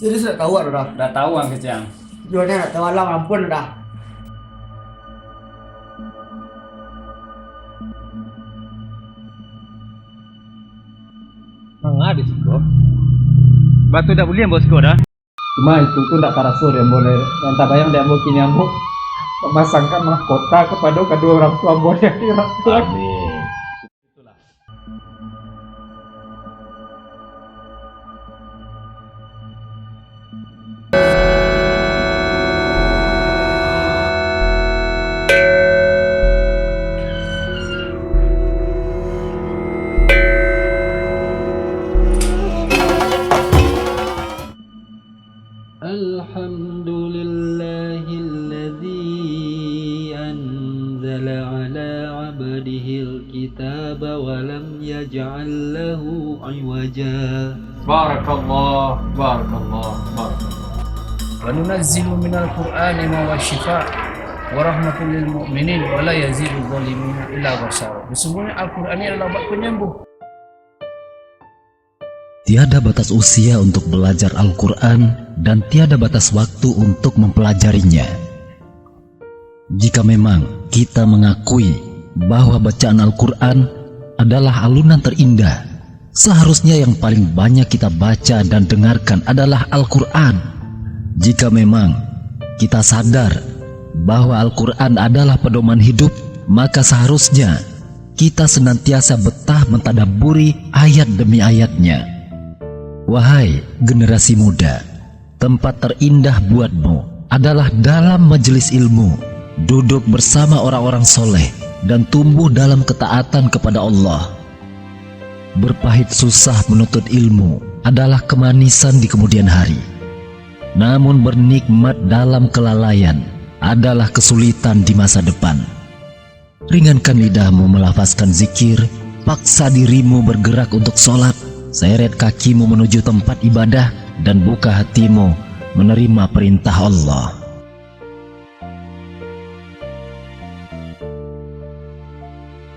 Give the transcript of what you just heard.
Serius tak tahu dah. Udah tahu Kang Kecang. Jualnya tak tahu alam ampun dah. Mangga di situ. Batu tak boleh bosku dah. Cuma itu tuh tidak karasur yang boleh. Yang tak bayang dia mungkin yang mau memasangkan mahkota kepada kedua orang tua boleh dirapkan. الحمد لله الذي أنزل على عبده الكتاب ولم يجعل له عوجا بارك الله بارك الله بارك الله. وننزل من القرآن ما هو شفاء ورحمة للمؤمنين ولا يزيد الظالمين إلا خسارا. Sesungguhnya Al-Quran ini adalah obat penyembuh. Tiada batas usia untuk belajar Al-Quran dan tiada batas waktu untuk mempelajarinya. Jika memang kita mengakui bahwa bacaan Al-Quran adalah alunan terindah, seharusnya yang paling banyak kita baca dan dengarkan adalah Al-Quran. Jika memang kita sadar bahwa Al-Quran adalah pedoman hidup, maka seharusnya kita senantiasa betah mentadabburi ayat demi ayatnya. Wahai generasi muda, tempat terindah buatmu adalah dalam majelis ilmu, duduk bersama orang-orang soleh, dan tumbuh dalam ketaatan kepada Allah. Berpahit susah menuntut ilmu adalah kemanisan di kemudian hari. Namun bernikmat dalam kelalaian adalah kesulitan di masa depan. Ringankan lidahmu melafazkan zikir, paksa dirimu bergerak untuk sholat, seret kakimu menuju tempat ibadah, dan buka hatimu menerima perintah Allah.